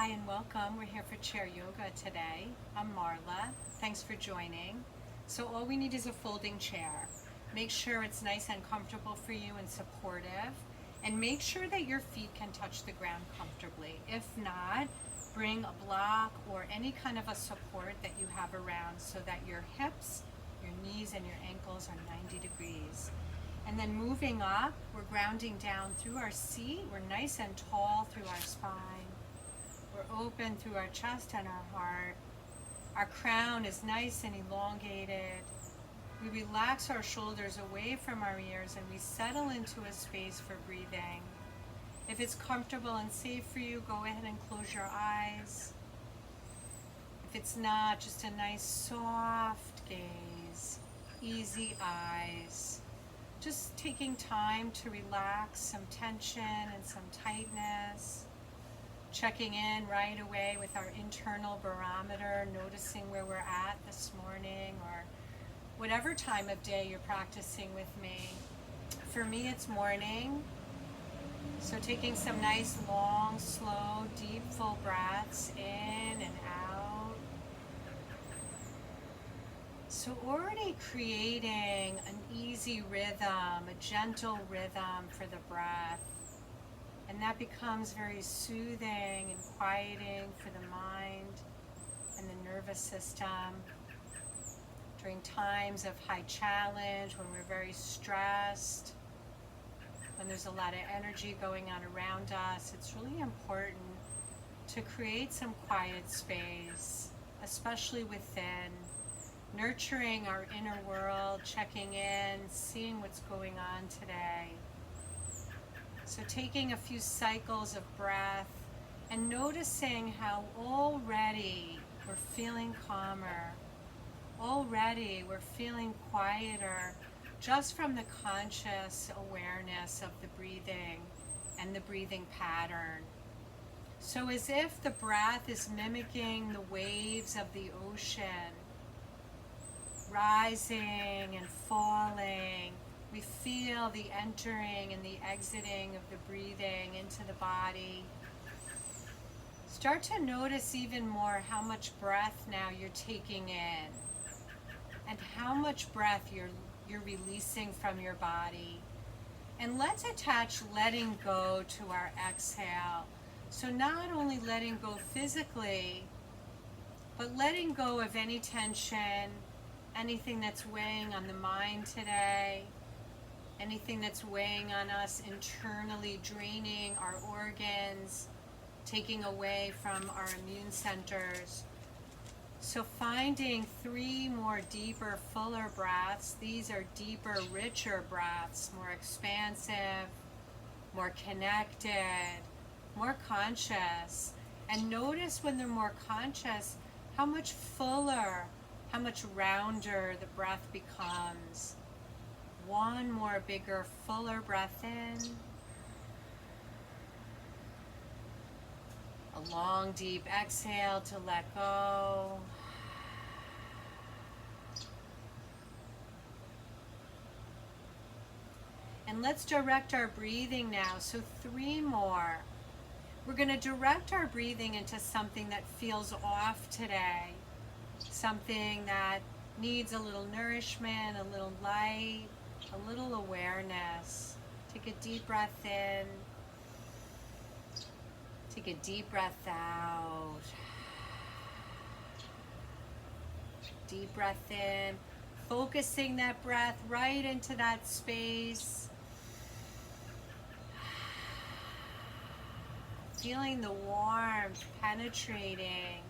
Hi and welcome. We're here for chair yoga today. I'm Marla. Thanks for joining. So all we need is a folding chair. Make sure it's nice and comfortable for you and supportive. And make sure that your feet can touch the ground comfortably. If not, bring a block or any kind of a support that you have around so that your hips, your knees, and your ankles are 90 degrees. And then moving up, we're grounding down through our seat. We're nice and tall through our spine. We're open through our chest and our heart. Our crown is nice and elongated. We relax our shoulders away from our ears and we settle into a space for breathing. If it's comfortable and safe for you, go ahead and close your eyes. If it's not, just a nice soft gaze, easy eyes. Just taking time to relax some tension and some tightness. Checking in right away with our internal barometer, noticing where we're at this morning or whatever time of day you're practicing with me. For me, it's morning. So taking some nice, long, slow, deep, full breaths in and out. So already creating an easy rhythm, a gentle rhythm for the breath. And that becomes very soothing and quieting for the mind and the nervous system. During times of high challenge, when we're very stressed, when there's a lot of energy going on around us, it's really important to create some quiet space, especially within, nurturing our inner world, checking in, seeing what's going on today. So taking a few cycles of breath and noticing how already we're feeling calmer, already we're feeling quieter just from the conscious awareness of the breathing and the breathing pattern. So as if the breath is mimicking the waves of the ocean, rising and falling. We feel the entering and the exiting of the breathing into the body. Start to notice even more how much breath now you're taking in and how much breath you're releasing from your body. And let's attach letting go to our exhale. So not only letting go physically, but letting go of any tension, anything that's weighing on the mind today, anything that's weighing on us internally, draining our organs, taking away from our immune centers. So finding 3 more deeper, fuller breaths. These are deeper, richer breaths, more expansive, more connected, more conscious. And notice when they're more conscious, how much fuller, how much rounder the breath becomes. One more bigger, fuller breath in. A long, deep exhale to let go. And let's direct our breathing now. So 3 more. We're going to direct our breathing into something that feels off today. Something that needs a little nourishment, a little light, a little awareness. Take a deep breath in. Take a deep breath out. Deep breath in. Focusing that breath right into that space. Feeling the warmth penetrating.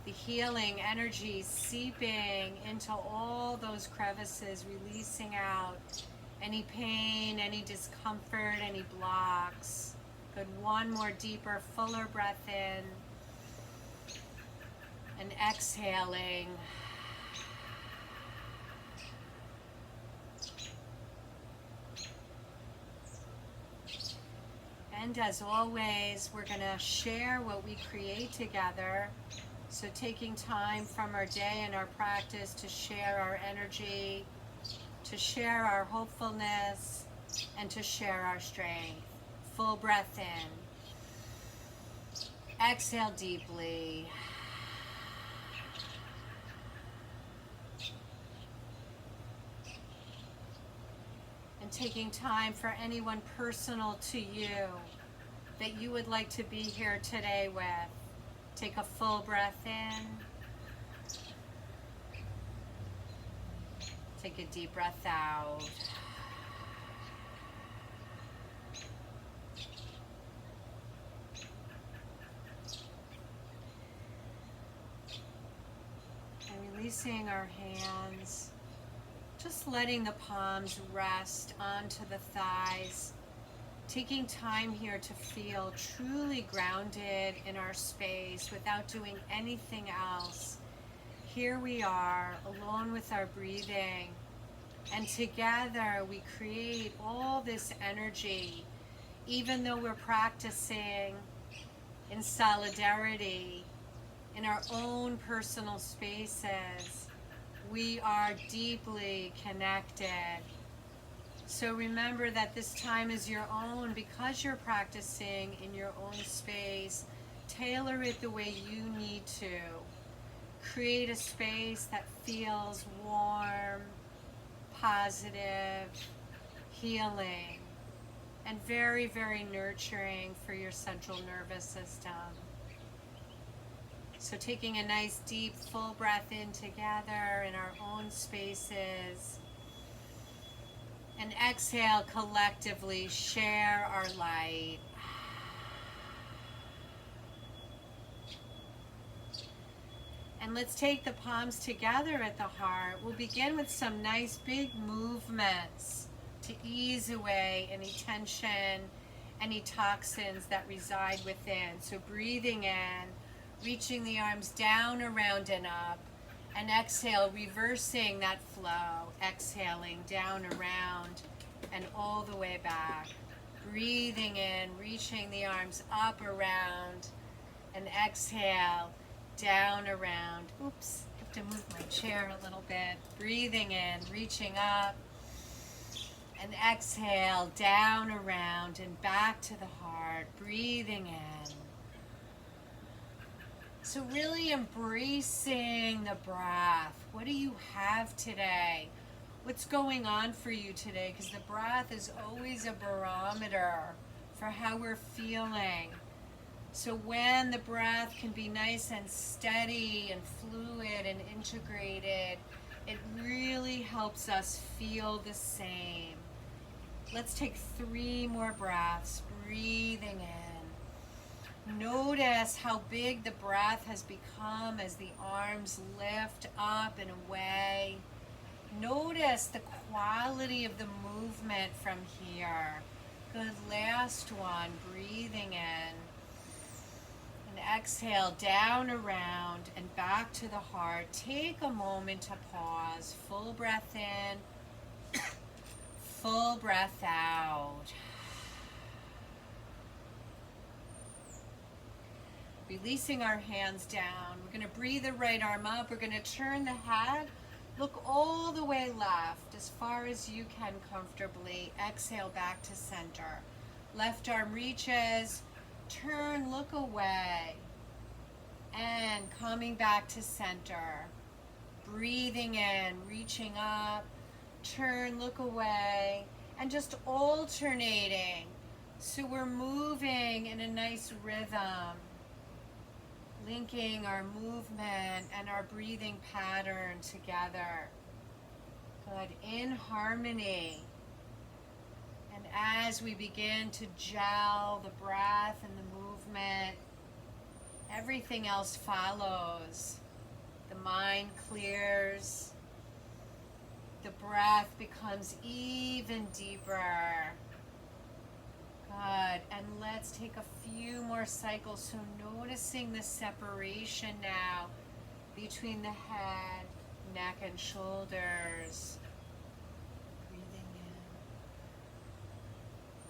The healing energy seeping into all those crevices, releasing out any pain, any discomfort, any blocks. Good, one more deeper, fuller breath in. And exhaling. And as always, we're going to share what we create together. So taking time from our day and our practice to share our energy, to share our hopefulness, and to share our strength. Full breath in. Exhale deeply. And taking time for anyone personal to you that you would like to be here today with. Take a full breath in. Take a deep breath out. And releasing our hands. Just letting the palms rest onto the thighs. Taking time here to feel truly grounded in our space without doing anything else. Here we are, alone with our breathing, and together we create all this energy, even though we're practicing in solidarity, in our own personal spaces. We are deeply connected. So remember that this time is your own because you're practicing in your own space. Tailor it the way you need to. Create a space that feels warm, positive, healing, and very, very nurturing for your central nervous system. So taking a nice deep full breath in together in our own spaces. And exhale, collectively share our light. And let's take the palms together at the heart. We'll begin with some nice big movements to ease away any tension, any toxins that reside within. So breathing in, reaching the arms down, around, and up. And exhale, reversing that flow. Exhaling down, around, and all the way back. Breathing in, reaching the arms up, around, and exhale, down, around. Oops, I have to move my chair a little bit. Breathing in, reaching up, and exhale, down, around, and back to the heart. Breathing in. So really embracing the breath. What do you have today? What's going on for you today? Because the breath is always a barometer for how we're feeling. So when the breath can be nice and steady and fluid and integrated, it really helps us feel the same. Let's take 3 more breaths, breathing in. Notice how big the breath has become as the arms lift up and away. Notice the quality of the movement from here. Good, last one, breathing in. And exhale, down, around, and back to the heart. Take a moment to pause. Full breath in, full breath out. Releasing our hands down. We're going to breathe the right arm up. We're going to turn the head. Look all the way left as far as you can comfortably. Exhale back to center. Left arm reaches. Turn, look away. And coming back to center. Breathing in, reaching up. Turn, look away. And just alternating. So we're moving in a nice rhythm. Linking our movement and our breathing pattern together. Good, in harmony. And as we begin to gel the breath and the movement, everything else follows. The mind clears. The breath becomes even deeper. Good, and let's take a few more cycles. So noticing the separation now between the head, neck, and shoulders. Breathing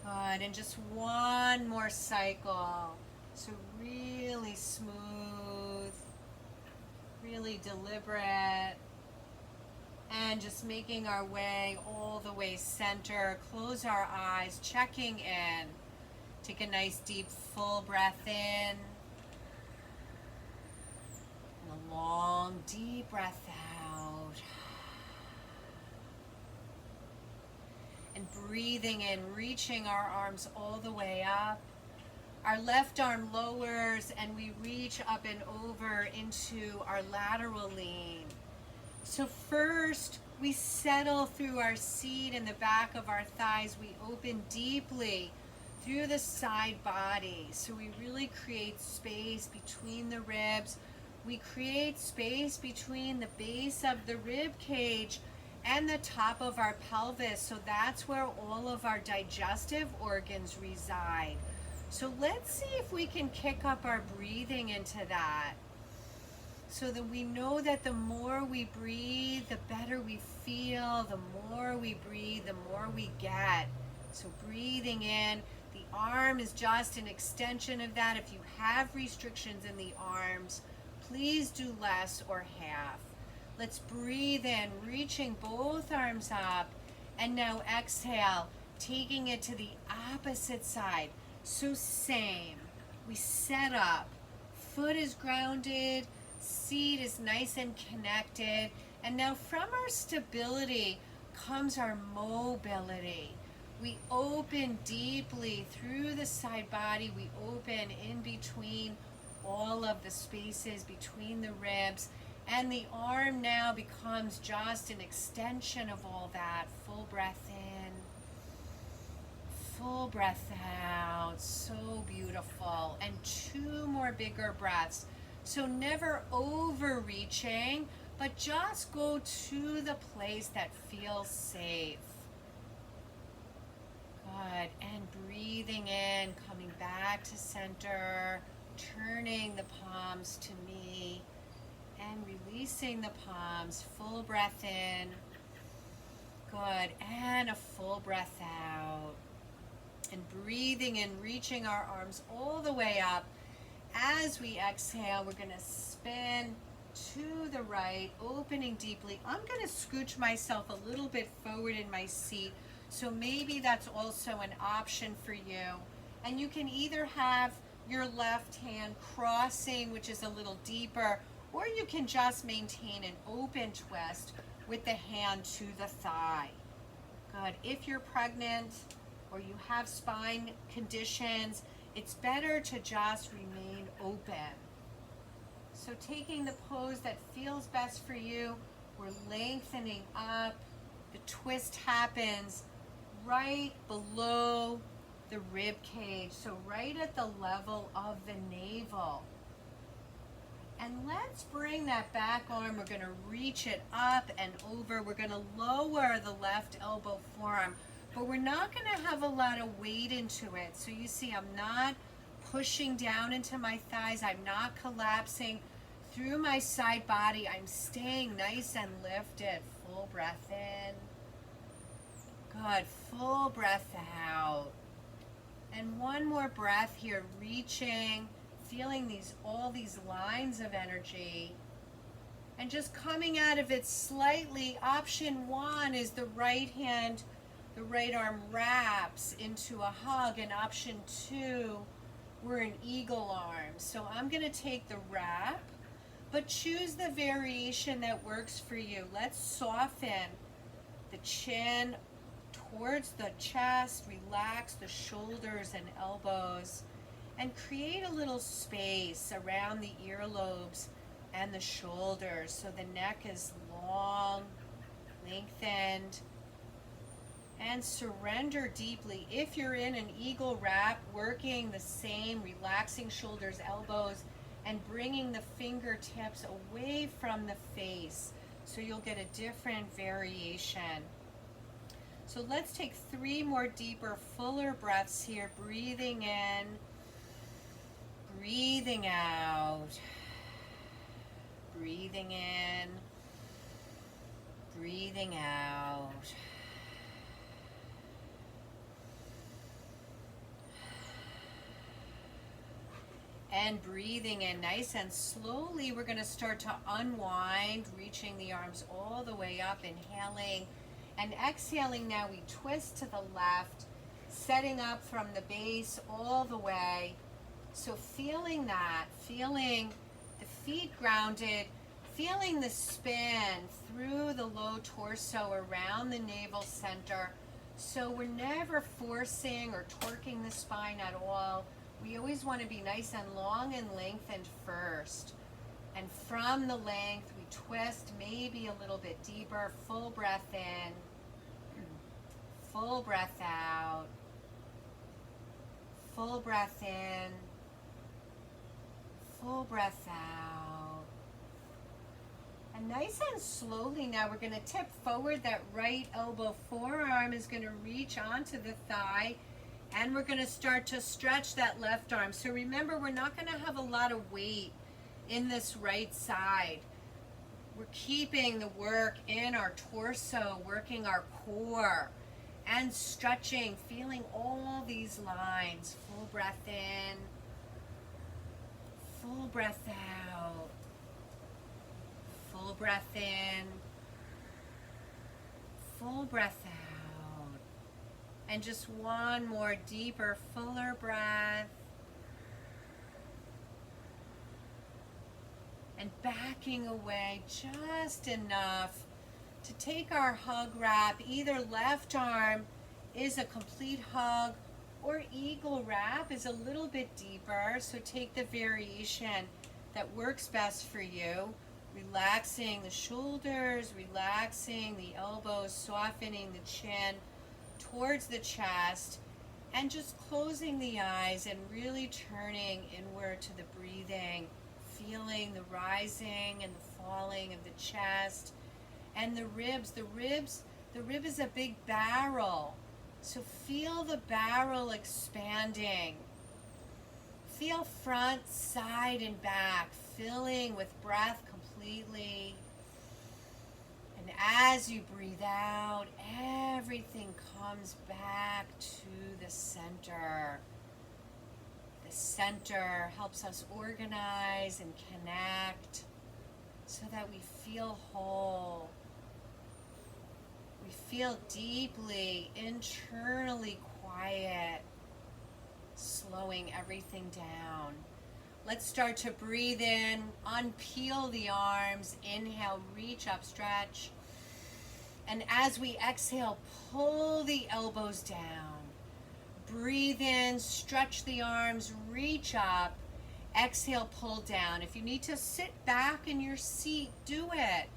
in. Good, and just one more cycle. So really smooth, really deliberate. And just making our way all the way center. Close our eyes, checking in. Take a nice deep full breath in. Long, deep breath out. And breathing in, reaching our arms all the way up. Our left arm lowers and we reach up and over into our lateral lean. So first, we settle through our seat in the back of our thighs. We open deeply through the side body. So we really create space between the ribs. We create space between the base of the rib cage and the top of our pelvis. So that's where all of our digestive organs reside. So let's see if we can kick up our breathing into that, so that we know that the more we breathe, the better we feel. The more we breathe, the more we get. So breathing in, the arm is just an extension of that. If you have restrictions in the arms, please do less or half. Let's breathe in, reaching both arms up, and now exhale, taking it to the opposite side. So same, we set up, foot is grounded, seat is nice and connected, and now from our stability comes our mobility. We open deeply through the side body, we open in between all of the spaces between the ribs, and the arm now becomes just an extension of all that. Full breath in, full breath out. So beautiful. And 2 more bigger breaths. So never overreaching, but just go to the place that feels safe. Good. And breathing in, coming back to center, turning the palms to me, and releasing the palms. Full breath in. Good. And a full breath out. And breathing in, reaching our arms all the way up. As we exhale, we're going to spin to the right, opening deeply. I'm going to scooch myself a little bit forward in my seat, so maybe that's also an option for you. And you can either have your left hand crossing, which is a little deeper, or you can just maintain an open twist with the hand to the thigh. Good. If you're pregnant or you have spine conditions, it's better to just remain open. So taking the pose that feels best for you, we're lengthening up. The twist happens right below the rib cage, so right at the level of the navel. And let's bring that back arm. We're going to reach it up and over. We're going to lower the left elbow forearm, but we're not going to have a lot of weight into it. So you see, I'm not pushing down into my thighs. I'm not collapsing through my side body. I'm staying nice and lifted. Full breath in. Good. Full breath out. And one more breath here, reaching, feeling all these lines of energy, and just coming out of it slightly. Option 1 is the right hand, the right arm wraps into a hug, and option 2, we're an eagle arm. So I'm going to take the wrap, but choose the variation that works for you. Let's soften the chin towards the chest, relax the shoulders and elbows, and create a little space around the earlobes and the shoulders so the neck is long, lengthened, and surrender deeply. If you're in an eagle wrap, working the same, relaxing shoulders, elbows, and bringing the fingertips away from the face so you'll get a different variation. So let's take 3 more deeper, fuller breaths here. Breathing in, breathing out, breathing in, breathing out. And breathing in nice and slowly, we're going to start to unwind, reaching the arms all the way up, inhaling. And exhaling now, we twist to the left, setting up from the base all the way. So feeling that, feeling the feet grounded, Feeling the spin through the low torso around the navel center. So we're never forcing or torquing the spine at all. We always want to be nice and long and lengthened first. And from the length, we twist maybe a little bit deeper. Full breath in, full breath out, full breath in, full breath out. And nice and slowly now we're going to tip forward. That right elbow forearm is going to reach onto the thigh, and we're going to start to stretch that left arm. So remember, we're not going to have a lot of weight in this right side. We're keeping the work in our torso, working our core and stretching, feeling all these lines. Full breath in, full breath out, full breath in, full breath out. And just one more deeper, fuller breath. And backing away just enough to take our hug wrap. Either left arm is a complete hug, or eagle wrap is a little bit deeper. So take the variation that works best for you. Relaxing the shoulders, relaxing the elbows, softening the chin towards the chest, and just closing the eyes and really turning inward to the breathing, feeling the rising and the falling of the chest and the ribs. The rib is a big barrel, so feel the barrel expanding. Feel front, side, and back filling with breath completely. And as you breathe out, everything comes back to the center. The center helps us organize and connect so that we feel whole. We feel deeply, internally quiet, slowing everything down. Let's start to breathe in, unpeel the arms, inhale, reach up, stretch. And as we exhale, pull the elbows down. Breathe in, stretch the arms, reach up. Exhale, pull down. If you need to sit back in your seat, do it.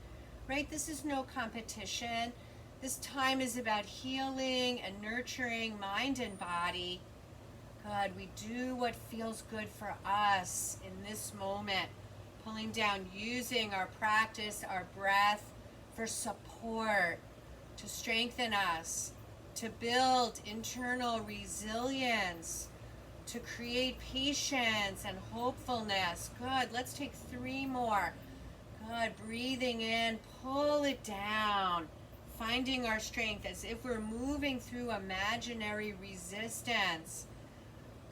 Right? This is no competition. This time is about healing and nurturing mind and body. Good. We do what feels good for us in this moment. Pulling down, using our practice, our breath for support, to strengthen us, to build internal resilience, to create patience and hopefulness. Good. Let's take 3 more. Good. Breathing in, pull it down, finding our strength as if we're moving through imaginary resistance.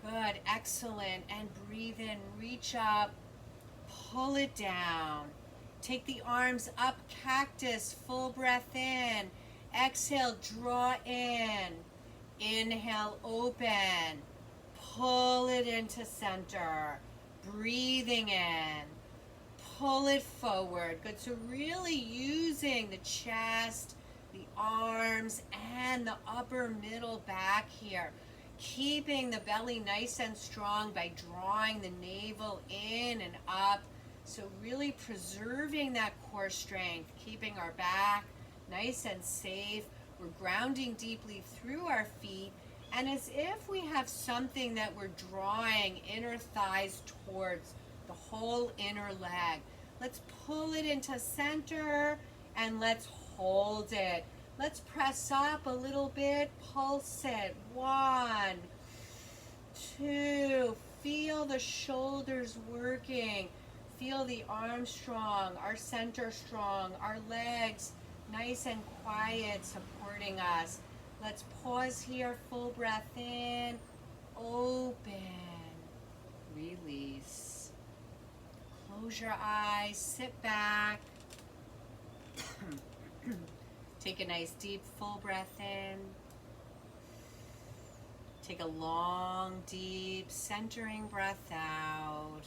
Good. Excellent. And breathe in, reach up, pull it down. Take the arms up, cactus, full breath in. Exhale, draw in. Inhale, open. Pull it into center. Breathing in. Pull it forward. Good. So really using the chest, the arms, and the upper middle back here. Keeping the belly nice and strong by drawing the navel in and up. So really preserving that core strength, keeping our back nice and safe. We're grounding deeply through our feet, and as if we have something that we're drawing inner thighs towards, the whole inner leg. Let's pull it into center and let's hold it. Let's press up a little bit, pulse it. 1, 2, feel the shoulders working. Feel the arms strong, our center strong, our legs nice and quiet, supporting us. Let's pause here, full breath in, open, release. Close your eyes, sit back. Take a nice deep full breath in. Take a long, deep, centering breath out.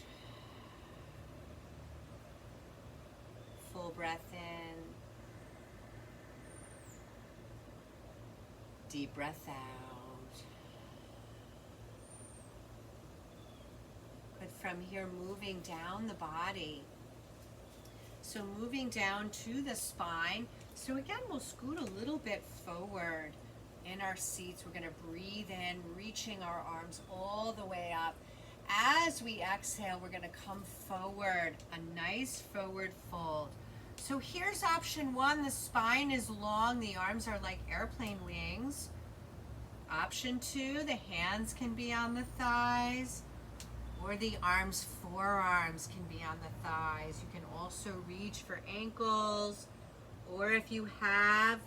Full breath in. Deep breath out. Good. From here, moving down the body. So moving down to the spine. So again, we'll scoot a little bit forward in our seats. We're going to breathe in, reaching our arms all the way up. As we exhale, we're going to come forward, a nice forward fold. So here's option one. The spine is long. The arms are like airplane wings. Option two, the hands can be on the thighs, or the arms, forearms can be on the thighs. You can also reach for ankles, or if you have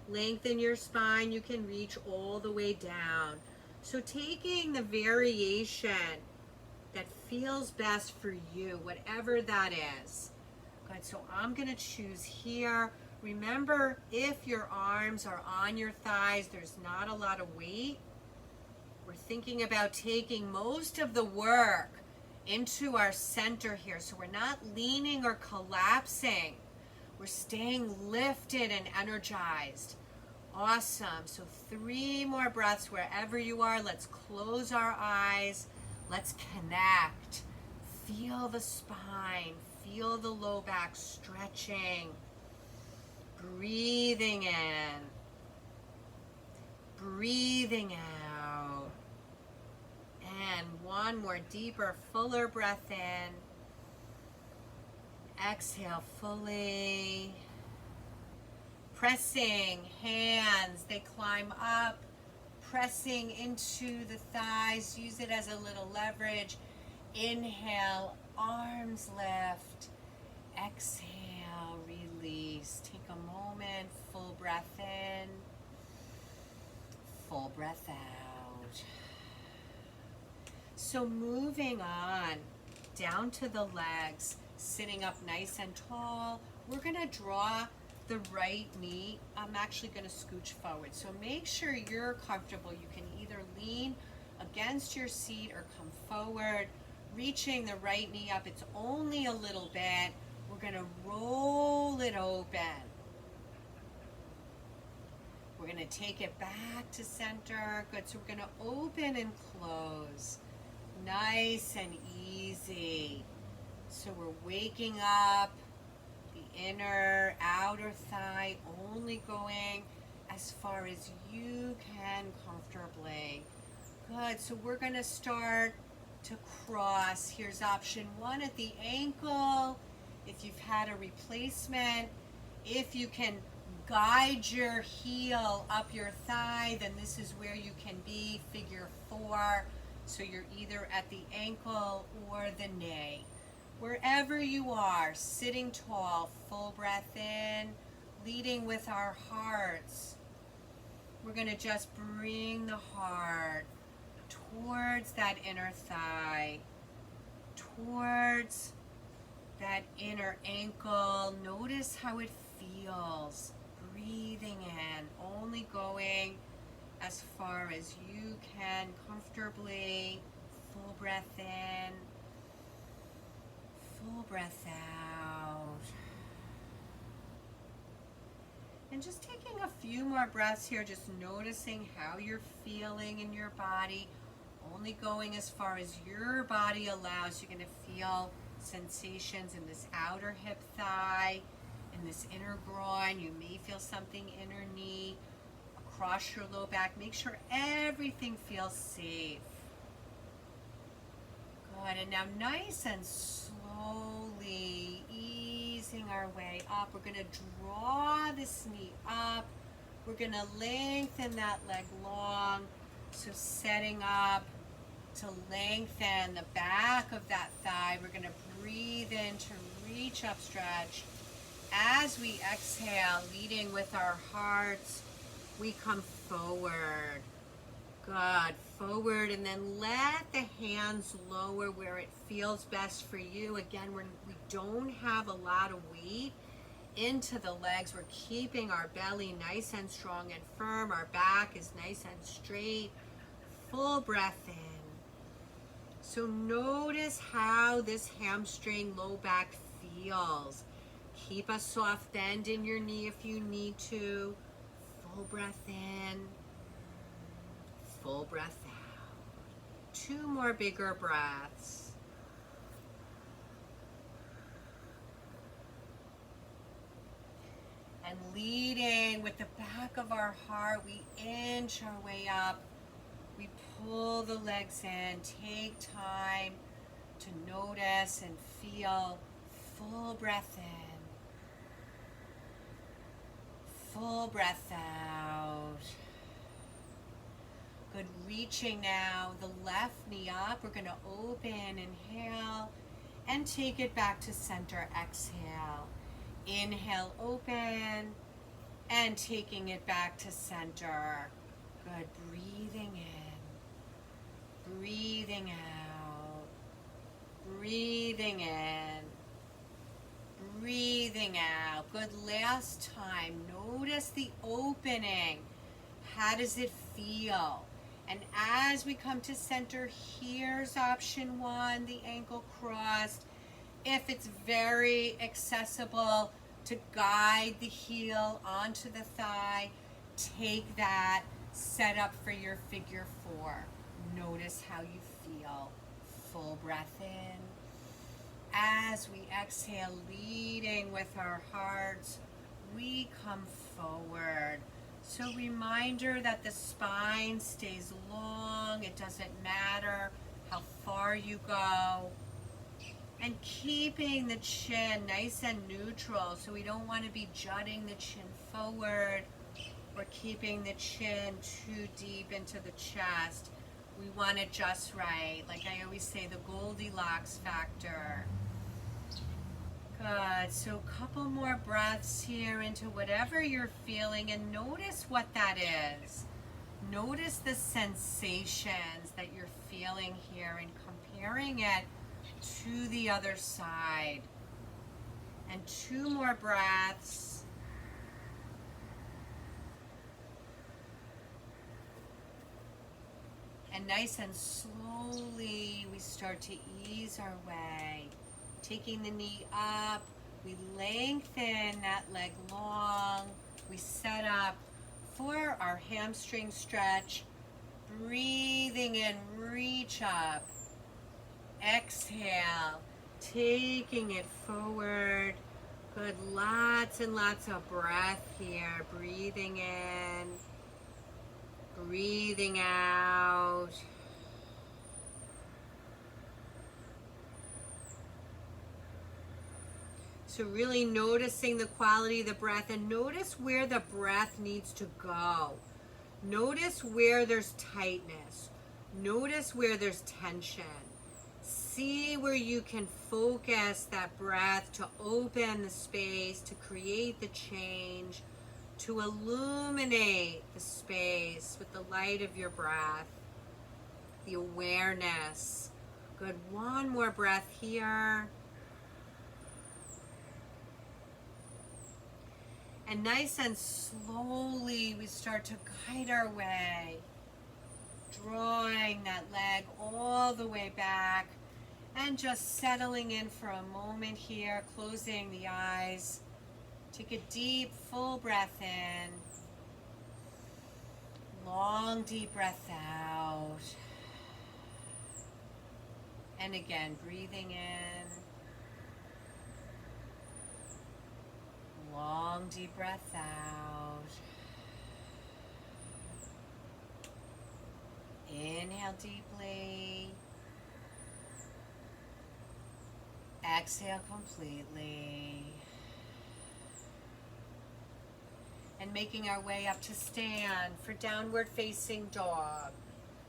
length in your spine, you can reach all the way down. So taking the variation that feels best for you, whatever that is. Good, so I'm gonna choose here. Remember, if your arms are on your thighs, there's not a lot of weight. We're thinking about taking most of the work into our center here. So we're not leaning or collapsing. We're staying lifted and energized. Awesome. So 3 more breaths wherever you are. Let's close our eyes. Let's connect. Feel the spine. Feel the low back stretching. Breathing in. Breathing out. And one more deeper, fuller breath in. Exhale fully. Pressing, hands, they climb up. Pressing into the thighs. Use it as a little leverage. Inhale, arms lift. Exhale, release. Take a moment, full breath in. Full breath out. So moving on down to the legs, sitting up nice and tall. We're gonna draw the right knee. I'm actually gonna scooch forward. So make sure you're comfortable. You can either lean against your seat or come forward, reaching the right knee up. It's only a little bit. We're gonna roll it open. We're gonna take it back to center. Good, so we're gonna open and close. Nice and easy. So we're waking up the inner, outer thigh, only going as far as you can comfortably. Good, so we're gonna start to cross. Here's option one at the ankle. If you've had a replacement, if you can guide your heel up your thigh, then this is where you can be, figure 4. So you're either at the ankle or the knee. Wherever you are, sitting tall, full breath in, leading with our hearts. We're going to just bring the heart towards that inner thigh, towards that inner ankle. Notice how it feels. Breathing in, only going as far as you can comfortably. Full breath in, full breath out. And just taking a few more breaths here, just noticing how you're feeling in your body. Only going as far as your body allows. You're going to feel sensations in this outer hip thigh, in this inner groin. You may feel something inner knee, across your low back. Make sure everything feels safe. Good, and now nice and slowly easing our way up. We're going to draw this knee up. We're going to lengthen that leg long. So setting up to lengthen the back of that thigh. We're going to breathe in to reach up, stretch. As we exhale, leading with our hearts, we come forward. Good, forward, and then let the hands lower where it feels best for you. Again, we don't have a lot of weight into the legs. We're keeping our belly nice and strong and firm. Our back is nice and straight. Full breath in. So notice how this hamstring low back feels. Keep a soft bend in your knee if you need to. Full breath in. Full breath out. 2 more bigger breaths. And leading with the back of our heart, we inch our way up. We pull the legs in. Take time to notice and feel. Full breath in. Full breath out. Good. Reaching now, the left knee up. We're going to open, inhale, and take it back to center. Exhale. Inhale, open, and taking it back to center. Good. Breathing in. Breathing out. Breathing in. Breathing out. Good. Last time. Notice the opening. How does it feel? And as we come to center, here's option 1, the ankle crossed. If it's very accessible to guide the heel onto the thigh, take that. Set up for your figure 4. Notice how you feel. Full breath in. As we exhale, leading with our hearts, we come forward. So reminder that the spine stays long. It doesn't matter how far you go. And keeping the chin nice and neutral. So we don't want to be jutting the chin forward or keeping the chin too deep into the chest. We want it just right. Like I always say, the Goldilocks factor. Good. So a couple more breaths here into whatever you're feeling, and notice what that is. Notice the sensations that you're feeling here and comparing it to the other side. And 2 more breaths. And nice and slowly we start to ease our way. Taking the knee up, we lengthen that leg long. We set up for our hamstring stretch. Breathing in, reach up. Exhale, taking it forward. Good, lots and lots of breath here. Breathing in, breathing out. So really noticing the quality of the breath, and notice where the breath needs to go. Notice where there's tightness. Notice where there's tension. See where you can focus that breath to open the space, to create the change, to illuminate the space with the light of your breath, the awareness. Good, 1 more breath here. And nice and slowly we start to guide our way, drawing that leg all the way back and just settling in for a moment here, closing the eyes. Take a deep, full breath in. Long, deep breath out. And again, breathing in. Long, deep breath out. Inhale deeply. Exhale completely. And making our way up to stand for downward facing dog.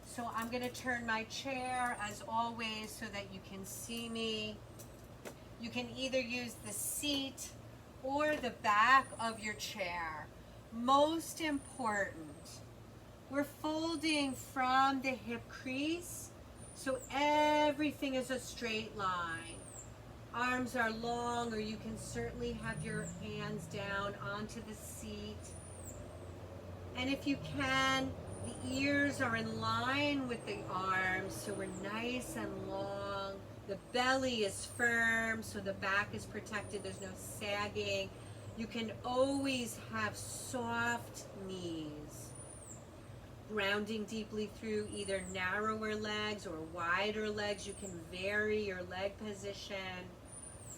So I'm going to turn my chair as always so that you can see me. You can either use the seat or the back of your chair. Most important, we're folding from the hip crease, so everything is a straight line. Arms are long, or you can certainly have your hands down onto the seat. And if you can, the ears are in line with the arms, so we're nice and long, The belly is firm, so the back is protected. There's no sagging. You can always have soft knees. Grounding deeply through either narrower legs or wider legs. You can vary your leg position.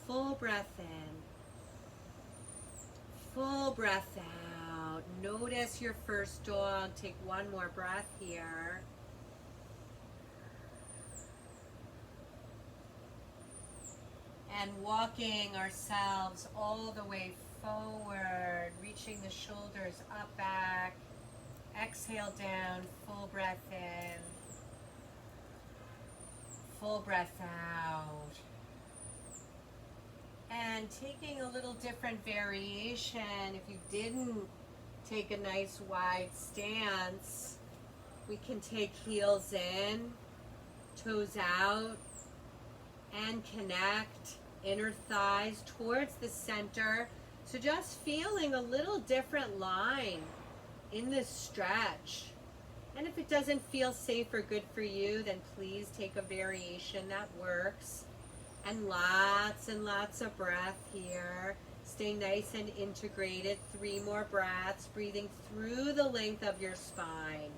Full breath in. Full breath out. Notice your first dog. Take one more breath here. And walking ourselves all the way forward, reaching the shoulders up, back. Exhale down, full breath in. Full breath out. And taking a little different variation, if you didn't take a nice wide stance, we can take heels in, toes out, and connect inner thighs towards the center. So just feeling a little different line in this stretch. And if it doesn't feel safe or good for you, then please take a variation that works. And lots of breath here. Stay nice and integrated. 3 more breaths, breathing through the length of your spine.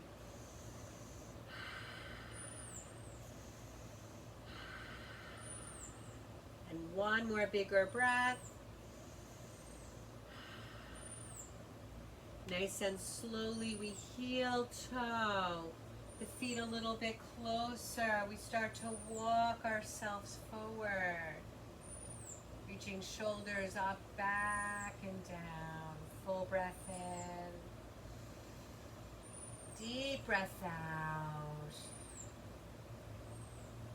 And 1 more bigger breath. Nice and slowly we heel toe the feet a little bit closer. We start to walk ourselves forward. Reaching shoulders up, back, and down. Full breath in. Deep breath out.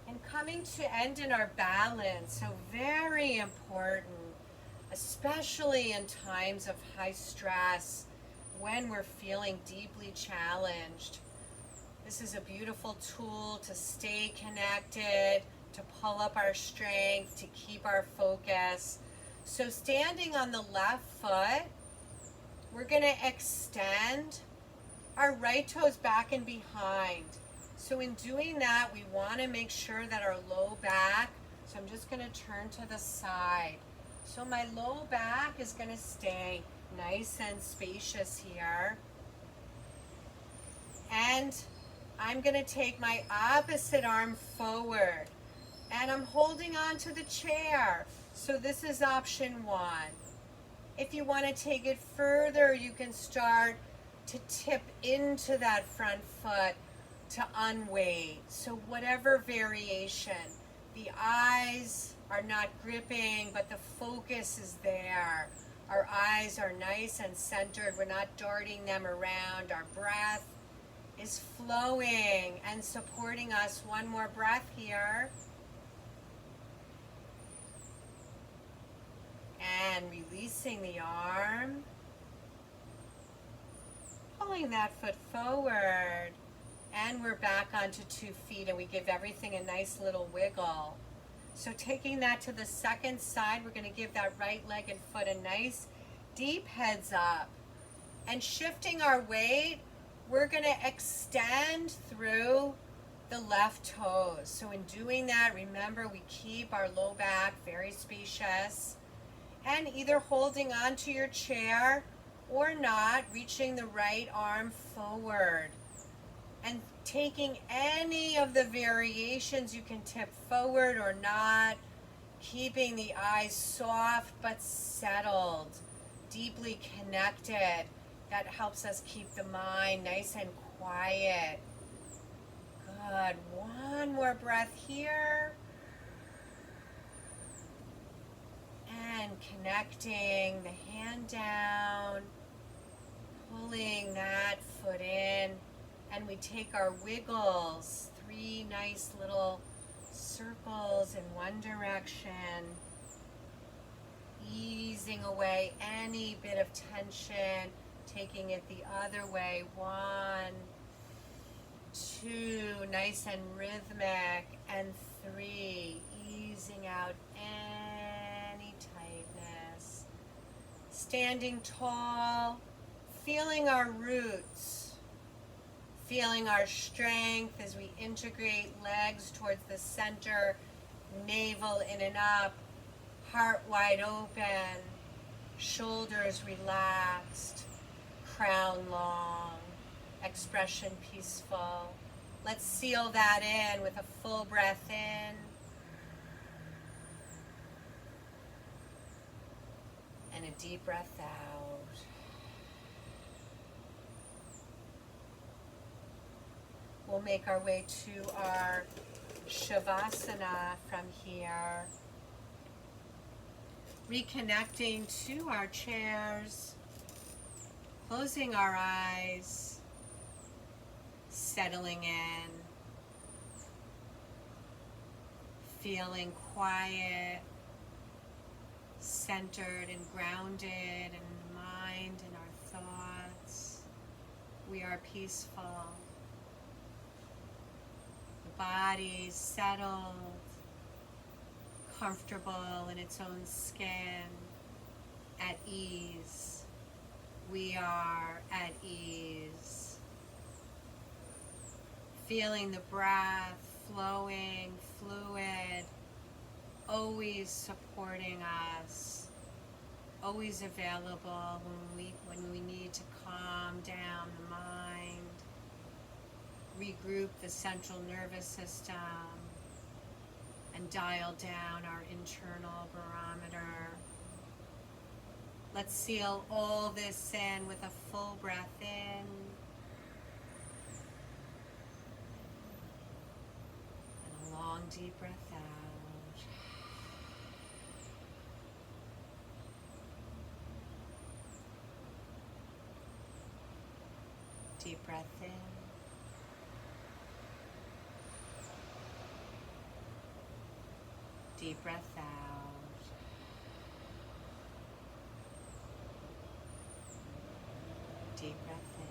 And coming to end in our balance. So very important, especially in times of high stress, when we're feeling deeply challenged. This is a beautiful tool to stay connected, to pull up our strength, to keep our focus. So standing on the left foot, we're going to extend our right toes back and behind. So in doing that, we want to make sure that our low back, so I'm just going to turn to the side. So my low back is going to stay nice and spacious here. And I'm going to take my opposite arm forward. And I'm holding on to the chair. So this is option 1. If you want to take it further, you can start to tip into that front foot to unweight. So whatever variation. The eyes are not gripping, but the focus is there. Our eyes are nice and centered. We're not darting them around. Our breath is flowing and supporting us. 1 more breath here. And releasing the arm. Pulling that foot forward. And we're back onto 2 feet, and we give everything a nice little wiggle. So taking that to the second side, we're going to give that right leg and foot a nice deep heads up. And shifting our weight, we're going to extend through the left toes. So in doing that, remember we keep our low back very spacious. And either holding onto your chair or not, reaching the right arm forward. And taking any of the variations, you can tip forward or not, keeping the eyes soft but settled, deeply connected. That helps us keep the mind nice and quiet. Good. 1 more breath here. And connecting the hand down, pulling that foot in. And we take our wiggles, 3 nice little circles in one direction, easing away any bit of tension, taking it the other way. 1, 2, nice and rhythmic, and 3, easing out any tightness. Standing tall, feeling our roots. Feeling our strength as we integrate legs towards the center, navel in and up, heart wide open, shoulders relaxed, crown long, expression peaceful. Let's seal that in with a full breath in and a deep breath out. We'll make our way to our Shavasana from here. Reconnecting to our chairs, closing our eyes, settling in, feeling quiet, centered and grounded in the mind and our thoughts. We are peaceful. The body settled, comfortable in its own skin, at ease. We are at ease. Feeling the breath flowing, fluid, always supporting us, always available when we need to calm down the mind, regroup the central nervous system, and dial down our internal barometer. Let's seal all this in with a full breath in and a long deep breath out. Deep breath in. Deep breath out. Deep breath in.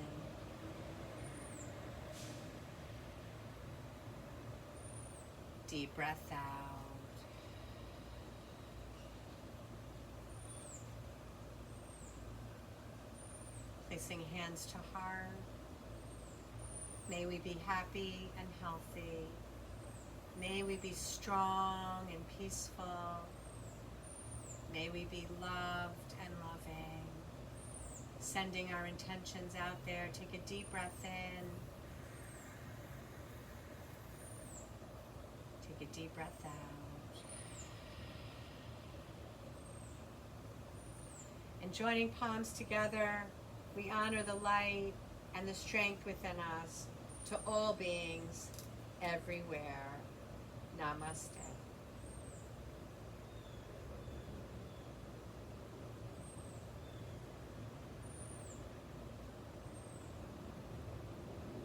Deep breath out. Placing hands to heart. May we be happy and healthy. May we be strong and peaceful. May we be loved and loving. Sending our intentions out there. Take a deep breath in. Take a deep breath out. And joining palms together, we honor the light and the strength within us to all beings everywhere. Namaste.